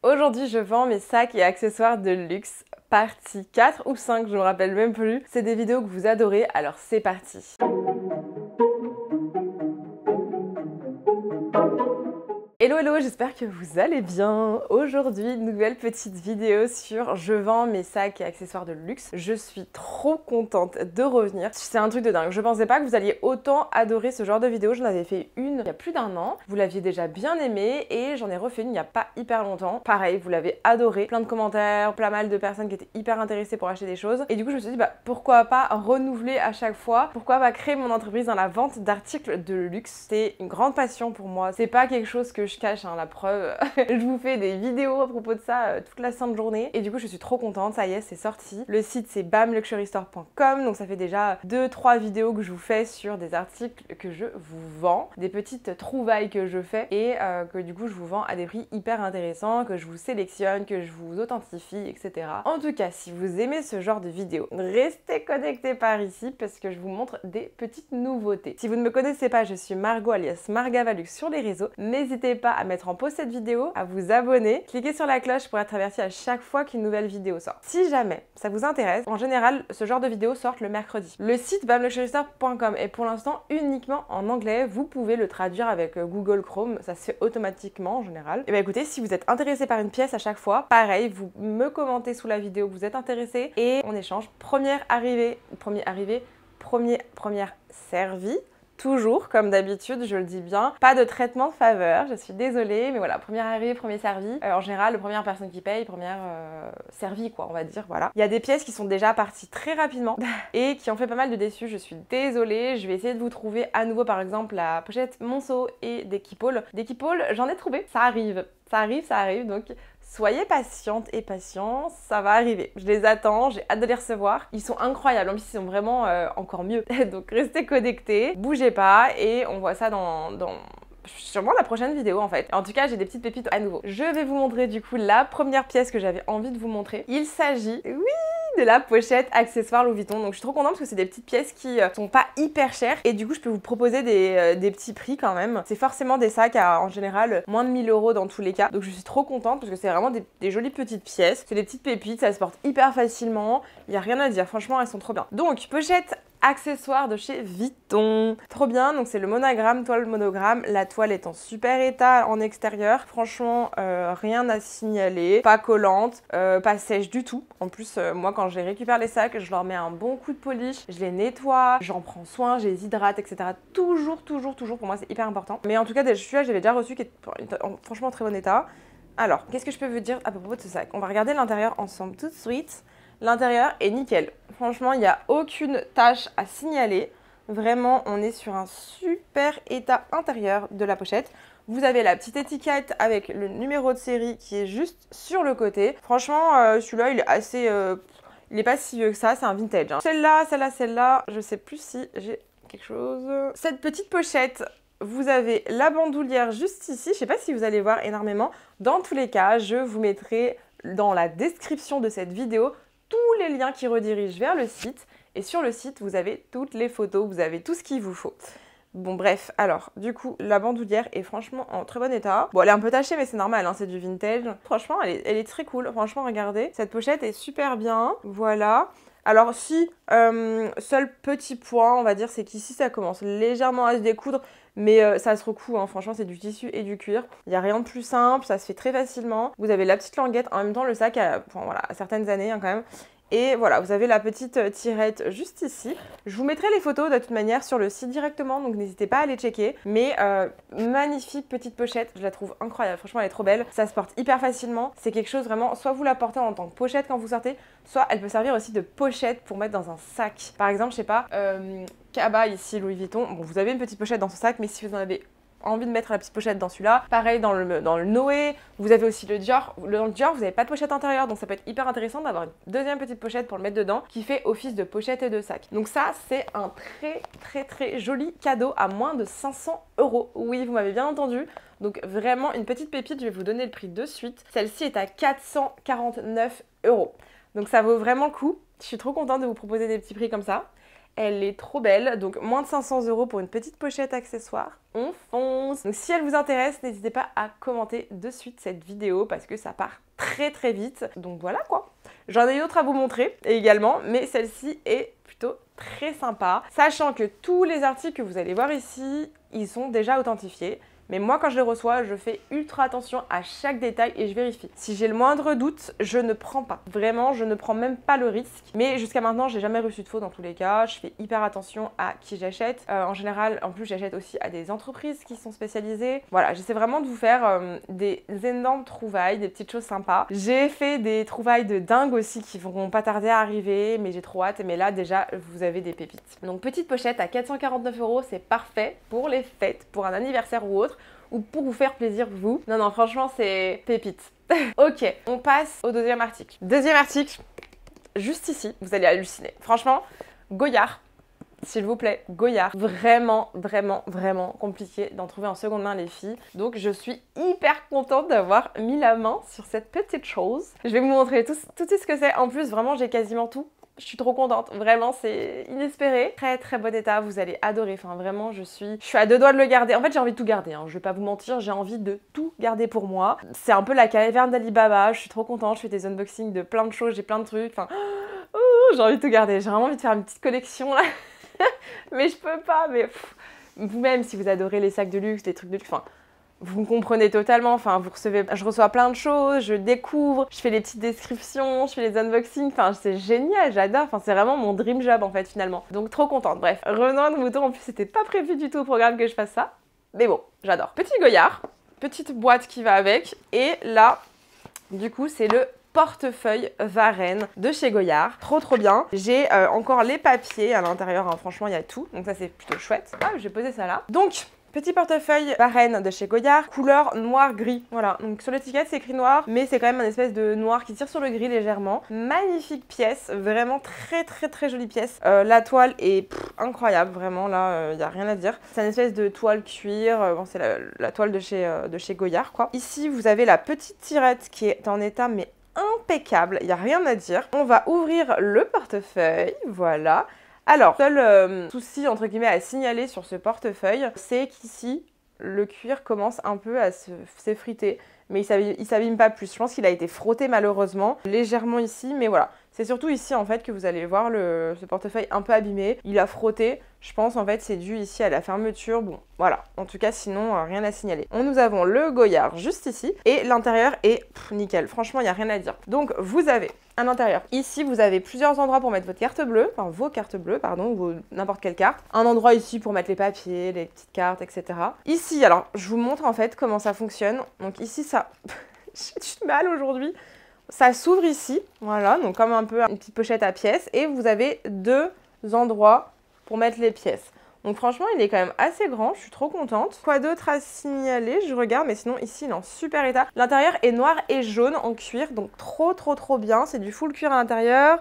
Aujourd'hui, je vends mes sacs et accessoires de luxe, partie 4 ou 5, je me rappelle même plus. C'est des vidéos que vous adorez, alors c'est parti. Hello hello, j'espère que vous allez bien. Aujourd'hui, nouvelle petite vidéo sur je vends mes sacs et accessoires de luxe. Je suis trop contente de revenir. C'est un truc de dingue. Je pensais pas que vous alliez autant adorer ce genre de vidéo. J'en avais fait une il y a plus d'un an. Vous l'aviez déjà bien aimé et j'en ai refait une il n'y a pas hyper longtemps. Pareil, vous l'avez adoré. Plein de commentaires, plein mal de personnes qui étaient hyper intéressées pour acheter des choses. Et du coup, je me suis dit, pourquoi pas renouveler à chaque fois? Pourquoi pas créer mon entreprise dans la vente d'articles de luxe? C'est une grande passion pour moi. C'est pas quelque chose que je cache, hein, la preuve. Je vous fais des vidéos à propos de ça toute la sainte journée. Et du coup, je suis trop contente. Ça y est, c'est sorti. Le site, c'est bamluxurystore.com. Donc, ça fait déjà 2-3 vidéos que je vous fais sur des articles que je vous vends. Des petites trouvailles que je fais et que du coup, je vous vends à des prix hyper intéressants, que je vous sélectionne, que je vous authentifie, etc. En tout cas, si vous aimez ce genre de vidéos, restez connectés par ici parce que je vous montre des petites nouveautés. Si vous ne me connaissez pas, je suis Margot alias Margavalux sur les réseaux. N'hésitez pas à mettre en pause cette vidéo, à vous abonner, cliquez sur la cloche pour être averti à chaque fois qu'une nouvelle vidéo sort. Si jamais ça vous intéresse, en général, ce genre de vidéos sortent le mercredi. Le site bamluxurystore.com est pour l'instant uniquement en anglais. Vous pouvez le traduire avec Google Chrome, ça se fait automatiquement en général. Et bien écoutez, si vous êtes intéressé par une pièce à chaque fois, pareil, vous me commentez sous la vidéo que vous êtes intéressé et on échange. Première servie. Toujours, comme d'habitude, je le dis bien, pas de traitement de faveur, je suis désolée, mais voilà, première arrivée, premier servi. En général, la première personne qui paye, première servie, quoi, on va dire, voilà. Il y a des pièces qui sont déjà parties très rapidement et qui ont fait pas mal de déçus, je suis désolée. Je vais essayer de vous trouver à nouveau, par exemple, la pochette Monceau et des Keepall. Des Keepall, j'en ai trouvé, ça arrive, donc soyez patiente et patients, ça va arriver. Je les attends, j'ai hâte de les recevoir. Ils sont incroyables, en plus ils sont vraiment encore mieux. Donc restez connectés, bougez pas et on voit ça dans sûrement la prochaine vidéo en fait. En tout cas, j'ai des petites pépites à nouveau. Je vais vous montrer du coup la première pièce que j'avais envie de vous montrer. Il s'agit, oui, de la pochette accessoire Louis Vuitton. Donc je suis trop contente parce que c'est des petites pièces qui sont pas hyper chères et du coup je peux vous proposer des petits prix quand même. C'est forcément des sacs à en général moins de 1000 € dans tous les cas. Donc je suis trop contente parce que c'est vraiment des jolies petites pièces. C'est des petites pépites, ça se porte hyper facilement. Il y a rien à dire, franchement elles sont trop bien. Donc pochette accessoires de chez Vuitton. Trop bien, donc c'est le monogramme, toile monogramme. La toile est en super état en extérieur. Franchement, rien à signaler. Pas collante, pas sèche du tout. En plus, moi quand je récupère les sacs, je leur mets un bon coup de polish. Je les nettoie, j'en prends soin, je les hydrate, etc. Toujours, pour moi c'est hyper important. Mais en tout cas, celui-là, j'avais déjà reçu qui est franchement en très bon état. Alors, qu'est-ce que je peux vous dire à propos de ce sac? On va regarder l'intérieur ensemble tout de suite. L'intérieur est nickel. Franchement, il n'y a aucune tâche à signaler. Vraiment, on est sur un super état intérieur de la pochette. Vous avez la petite étiquette avec le numéro de série qui est juste sur le côté. Franchement, celui-là, il est assez... il n'est pas si vieux que ça, c'est un vintage. Hein. Celle-là, je sais plus si j'ai quelque chose. Cette petite pochette, vous avez la bandoulière juste ici. Je sais pas si vous allez voir énormément. Dans tous les cas, je vous mettrai dans la description de cette vidéo tous les liens qui redirigent vers le site. Et sur le site, vous avez toutes les photos, vous avez tout ce qu'il vous faut. Bon bref, alors du coup la bandoulière est franchement en très bon état. Bon elle est un peu tachée mais c'est normal, hein, c'est du vintage. Franchement elle est très cool, franchement regardez. Cette pochette est super bien, voilà. Alors si, seul petit point on va dire c'est qu'ici ça commence légèrement à se découdre. Mais ça se recoue, hein. Franchement c'est du tissu et du cuir. Il n'y a rien de plus simple, ça se fait très facilement. Vous avez la petite languette, en même temps le sac a voilà, certaines années hein, quand même. Et voilà, vous avez la petite tirette juste ici. Je vous mettrai les photos de toute manière sur le site directement, donc n'hésitez pas à les checker. Mais magnifique petite pochette, je la trouve incroyable, franchement elle est trop belle. Ça se porte hyper facilement, c'est quelque chose vraiment, soit vous la portez en tant que pochette quand vous sortez, soit elle peut servir aussi de pochette pour mettre dans un sac. Par exemple, je sais pas, Kaba ici, Louis Vuitton, bon vous avez une petite pochette dans ce sac, mais si vous en avez envie de mettre la petite pochette dans celui-là. Pareil dans le Noé, vous avez aussi le Dior. Dans le Dior, vous n'avez pas de pochette intérieure, donc ça peut être hyper intéressant d'avoir une deuxième petite pochette pour le mettre dedans qui fait office de pochette et de sac. Donc ça, c'est un très joli cadeau à moins de 500 €. Oui, vous m'avez bien entendu. Donc vraiment une petite pépite, je vais vous donner le prix de suite. Celle-ci est à 449 €. Donc ça vaut vraiment le coup. Je suis trop contente de vous proposer des petits prix comme ça. Elle est trop belle, donc moins de 500 € pour une petite pochette accessoire. On fonce. Donc si elle vous intéresse, n'hésitez pas à commenter de suite cette vidéo parce que ça part très très vite. Donc voilà quoi. J'en ai d'autres à vous montrer également, mais celle-ci est plutôt très sympa. Sachant que tous les articles que vous allez voir ici, ils sont déjà authentifiés. Mais moi, quand je les reçois, je fais ultra attention à chaque détail et je vérifie. Si j'ai le moindre doute, je ne prends pas. Vraiment, je ne prends même pas le risque. Mais jusqu'à maintenant, j'ai jamais reçu de faux dans tous les cas. Je fais hyper attention à qui j'achète. En général, en plus, j'achète aussi à des entreprises qui sont spécialisées. Voilà, j'essaie vraiment de vous faire des énormes trouvailles, des petites choses sympas. J'ai fait des trouvailles de dingue aussi qui vont pas tarder à arriver, mais j'ai trop hâte. Mais là, déjà, vous avez des pépites. Donc, petite pochette à 449 €, c'est parfait pour les fêtes, pour un anniversaire ou autre, ou pour vous faire plaisir vous. Non, non, franchement, c'est pépite. Ok, on passe au deuxième article. Deuxième article, juste ici, vous allez halluciner. Franchement, Goyard, s'il vous plaît, Goyard. Vraiment, vraiment, vraiment compliqué d'en trouver en seconde main, les filles. Donc, je suis hyper contente d'avoir mis la main sur cette petite chose. Je vais vous montrer tout de suite ce que c'est. En plus, vraiment, j'ai quasiment tout. Je suis trop contente, vraiment c'est inespéré. Très très bon état, vous allez adorer, enfin vraiment je suis à deux doigts de le garder. En fait j'ai envie de tout garder, hein. Je vais pas vous mentir, j'ai envie de tout garder pour moi. C'est un peu la caverne d'Ali Baba, je suis trop contente, je fais des unboxings de plein de choses, j'ai plein de trucs, enfin j'ai envie de tout garder. J'ai vraiment envie de faire une petite collection là, mais je peux pas, mais vous-même si vous adorez les sacs de luxe, les trucs de luxe, enfin vous me comprenez totalement, enfin vous recevez, je reçois plein de choses, je découvre, je fais les petites descriptions, je fais les unboxings, enfin c'est génial, j'adore, enfin c'est vraiment mon dream job en fait finalement. Donc trop contente, bref. Revenons à nos moutons, en plus c'était pas prévu du tout au programme que je fasse ça, mais bon, j'adore. Petit Goyard, petite boîte qui va avec, et là, du coup c'est le portefeuille Varenne de chez Goyard. Trop trop bien. J'ai encore les papiers à l'intérieur, hein. Franchement il y a tout, donc ça c'est plutôt chouette. Ah, je vais poser ça là. Donc, petit portefeuille Varenne de chez Goyard, couleur noir-gris. Voilà, donc sur l'étiquette c'est écrit noir, mais c'est quand même un espèce de noir qui tire sur le gris légèrement. Magnifique pièce, vraiment très très très jolie pièce. La toile est incroyable, vraiment là, y a rien à dire. C'est une espèce de toile cuir, bon, c'est la toile de chez Goyard quoi. Ici vous avez la petite tirette qui est en état mais impeccable, il n'y a rien à dire. On va ouvrir le portefeuille, voilà. Alors, seul souci entre guillemets à signaler sur ce portefeuille, c'est qu'ici, le cuir commence un peu à s'effriter, mais il s'abîme pas plus. Je pense qu'il a été frotté malheureusement, légèrement ici, mais voilà. C'est surtout ici en fait que vous allez voir ce portefeuille un peu abîmé. Il a frotté, je pense en fait c'est dû ici à la fermeture. Bon voilà, en tout cas sinon rien à signaler. Nous avons le Goyard juste ici et l'intérieur est nickel. Franchement il n'y a rien à dire. Donc vous avez à l'intérieur, ici vous avez plusieurs endroits pour mettre votre carte bleue, enfin vos cartes bleues pardon, ou n'importe quelle carte. Un endroit ici pour mettre les papiers, les petites cartes, etc. Ici alors je vous montre en fait comment ça fonctionne. Donc ici ça, j'ai du mal aujourd'hui. Ça s'ouvre ici, voilà, donc comme un peu une petite pochette à pièces. Et vous avez deux endroits pour mettre les pièces. Donc franchement, il est quand même assez grand, je suis trop contente. Quoi d'autre à signaler? Je regarde, mais sinon ici, il est en super état. L'intérieur est noir et jaune en cuir, donc trop trop trop bien. C'est du full cuir à l'intérieur.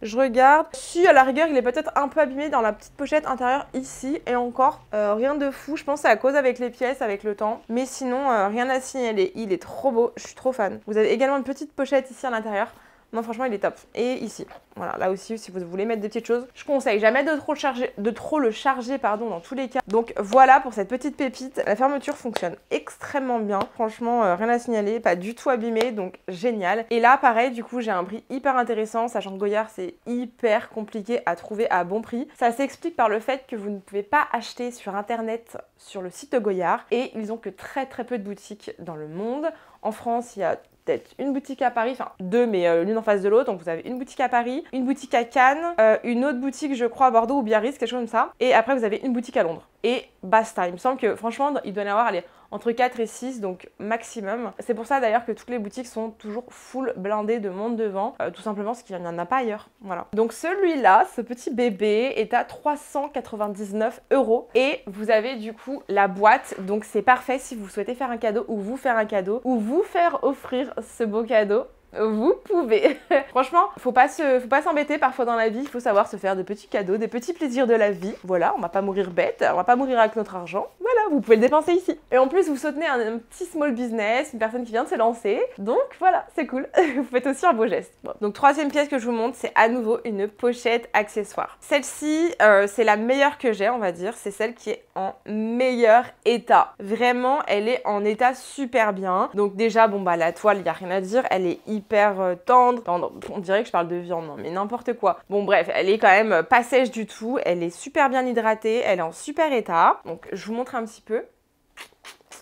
Je regarde. Si, à la rigueur, il est peut-être un peu abîmé dans la petite pochette intérieure ici. Et encore, rien de fou. Je pense que c'est à cause avec les pièces, avec le temps. Mais sinon, rien à signaler. Il est trop beau. Je suis trop fan. Vous avez également une petite pochette ici à l'intérieur. Non, franchement, il est top. Et ici, voilà, là aussi, si vous voulez mettre des petites choses, je conseille jamais de trop le charger, pardon, dans tous les cas. Donc voilà pour cette petite pépite. La fermeture fonctionne extrêmement bien. Franchement, rien à signaler, pas du tout abîmé, donc génial. Et là, pareil, du coup, j'ai un prix hyper intéressant, sachant que Goyard, c'est hyper compliqué à trouver à bon prix. Ça s'explique par le fait que vous ne pouvez pas acheter sur internet sur le site de Goyard et ils ont que très très peu de boutiques dans le monde. En France, il y a peut-être une boutique à Paris, enfin deux, mais l'une en face de l'autre. Donc vous avez une boutique à Paris, une boutique à Cannes, une autre boutique, je crois, à Bordeaux ou Biarritz, quelque chose comme ça. Et après, vous avez une boutique à Londres. Et basta. Il me semble que, franchement, il doit y en avoir, allez, entre 4 et 6, donc maximum. C'est pour ça d'ailleurs que toutes les boutiques sont toujours full blindées de monde devant, tout simplement parce qu'il n'y en a pas ailleurs. Voilà. Donc celui-là, ce petit bébé, est à 399 € et vous avez du coup la boîte. Donc c'est parfait si vous souhaitez faire un cadeau ou vous faire un cadeau ou vous faire offrir ce beau cadeau. Vous pouvez. Franchement, faut pas s'embêter parfois dans la vie, il faut savoir se faire de petits cadeaux, des petits plaisirs de la vie. Voilà, on va pas mourir bête, on va pas mourir avec notre argent. Voilà, vous pouvez le dépenser ici. Et en plus, vous soutenez un petit small business, une personne qui vient de se lancer. Donc voilà, c'est cool. Vous faites aussi un beau geste. Bon. Donc troisième pièce que je vous montre, c'est à nouveau une pochette accessoire. Celle-ci, c'est la meilleure que j'ai, on va dire. C'est celle qui est en meilleur état. Vraiment, elle est en état super bien. Donc déjà, bon bah la toile, il n'y a rien à dire. Elle est hyper tendre. On dirait que je parle de viande, non mais n'importe quoi. Bon bref, elle est quand même pas sèche du tout. Elle est super bien hydratée. Elle est en super état. Donc je vous montre un petit peu.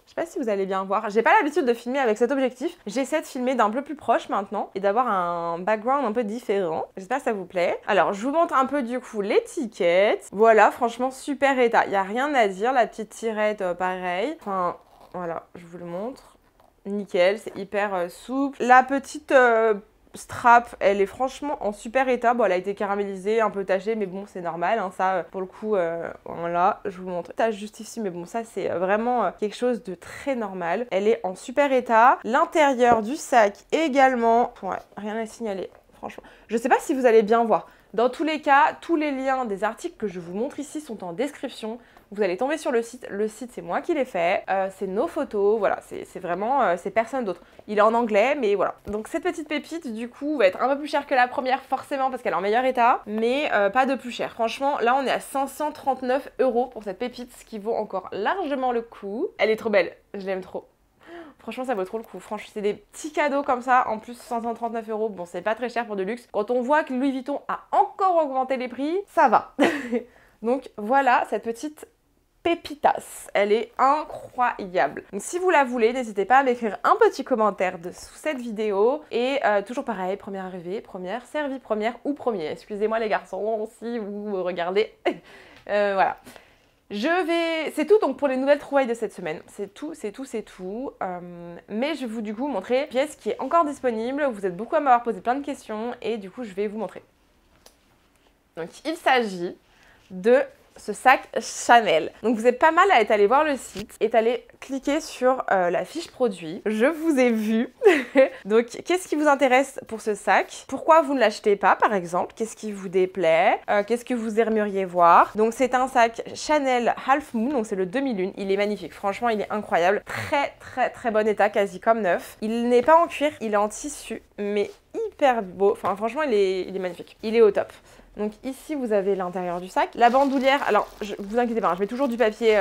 Je sais pas si vous allez bien voir. J'ai pas l'habitude de filmer avec cet objectif. J'essaie de filmer d'un peu plus proche maintenant et d'avoir un background un peu différent. J'espère que ça vous plaît. Alors, je vous montre un peu du coup l'étiquette. Voilà, franchement, super état. Il n'y a rien à dire. La petite tirette, pareil. Enfin, voilà, je vous le montre. Nickel, c'est hyper souple. La petite strap, elle est franchement en super état. Bon, elle a été caramélisée, un peu tachée, mais bon, c'est normal. Hein, ça, pour le coup, voilà, je vous montre. Tâche juste ici, mais bon, ça, c'est vraiment quelque chose de très normal. Elle est en super état. L'intérieur du sac également. Ouais, rien à signaler, franchement. Je sais pas si vous allez bien voir. Dans tous les cas, tous les liens des articles que je vous montre ici sont en description. Vous allez tomber sur le site. Le site, c'est moi qui l'ai fait. C'est nos photos. Voilà, c'est vraiment... c'est personne d'autre. Il est en anglais, mais voilà. Donc cette petite pépite, du coup, va être un peu plus chère que la première, forcément, parce qu'elle est en meilleur état. Mais pas de plus cher. Franchement, là, on est à 539 € pour cette pépite, ce qui vaut encore largement le coup. Elle est trop belle. Je l'aime trop. Franchement, ça vaut trop le coup. Franchement, c'est des petits cadeaux comme ça. En plus, 539 €. Bon, c'est pas très cher pour de luxe. Quand on voit que Louis Vuitton a encore augmenté les prix, ça va. Donc voilà, cette petite pépitas. Elle est incroyable. Donc si vous la voulez, n'hésitez pas à m'écrire un petit commentaire sous cette vidéo. Et toujours pareil, première arrivée, première servie, première ou premier. Excusez-moi les garçons, si vous regardez. Voilà. C'est tout donc pour les nouvelles trouvailles de cette semaine. C'est tout. Mais je vais vous du coup montrer une pièce qui est encore disponible. Vous êtes beaucoup à m'avoir posé plein de questions et du coup je vais vous montrer. Donc il s'agit de ce sac Chanel. Donc vous êtes pas mal à être allé voir le site et allé cliquer sur la fiche produit. Je vous ai vu. Donc qu'est-ce qui vous intéresse pour ce sac? Pourquoi vous ne l'achetez pas par exemple? Qu'est-ce qui vous déplaît? Qu'est-ce que vous aimeriez voir? Donc c'est un sac Chanel Half Moon, donc c'est le demi-lune. Il est magnifique, franchement il est incroyable. Très bon état, quasi comme neuf. Il n'est pas en cuir, il est en tissu, mais hyper beau. Enfin franchement il est magnifique. Il est au top. Donc ici vous avez l'intérieur du sac. La bandoulière, alors vous inquiétez pas, je mets toujours du papier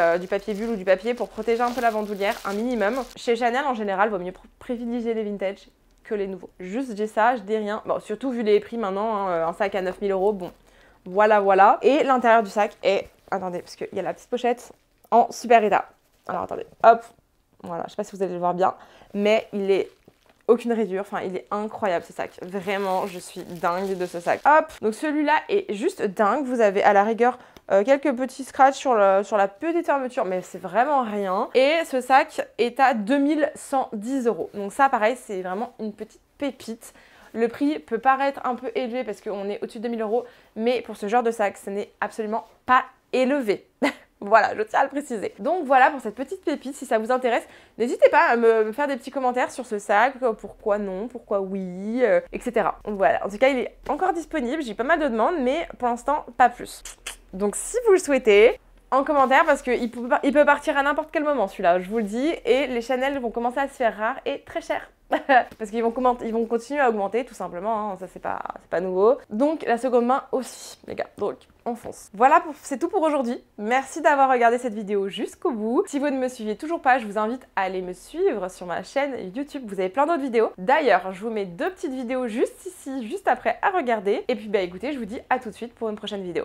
bulle ou du papier pour protéger un peu la bandoulière, un minimum. Chez Chanel en général, il vaut mieux privilégier les vintage que les nouveaux. Juste j'ai ça, je dis rien. Bon, surtout vu les prix maintenant, hein, un sac à 9 000 €, bon, voilà. Et l'intérieur du sac est, attendez, parce qu'il y a la petite pochette en super état. Alors attendez, hop, voilà, je sais pas si vous allez le voir bien, mais il est... aucune rayure, enfin il est incroyable ce sac, vraiment je suis dingue de ce sac. Hop, donc celui-là est juste dingue, vous avez à la rigueur quelques petits scratchs sur la petite fermeture, mais c'est vraiment rien. Et ce sac est à 2110 €, donc ça pareil c'est vraiment une petite pépite. Le prix peut paraître un peu élevé parce qu'on est au-dessus de 2000 €, mais pour ce genre de sac, ce n'est absolument pas élevé. Voilà, je tiens à le préciser. Donc voilà pour cette petite pépite, si ça vous intéresse, n'hésitez pas à me faire des petits commentaires sur ce sac, pourquoi non, pourquoi oui, etc. Voilà, en tout cas il est encore disponible, j'ai pas mal de demandes, mais pour l'instant pas plus. Donc si vous le souhaitez, en commentaire, parce qu'il peut partir à n'importe quel moment celui-là, je vous le dis, et les Chanel vont commencer à se faire rares et très chers. Parce qu'ils vont continuer à augmenter tout simplement, hein, ça c'est pas nouveau. Donc la seconde main aussi, les gars, donc on fonce. Voilà, c'est tout pour aujourd'hui. Merci d'avoir regardé cette vidéo jusqu'au bout. Si vous ne me suivez toujours pas, je vous invite à aller me suivre sur ma chaîne YouTube, vous avez plein d'autres vidéos. D'ailleurs, je vous mets 2 petites vidéos juste ici, juste après à regarder. Et puis bah écoutez, je vous dis à tout de suite pour une prochaine vidéo.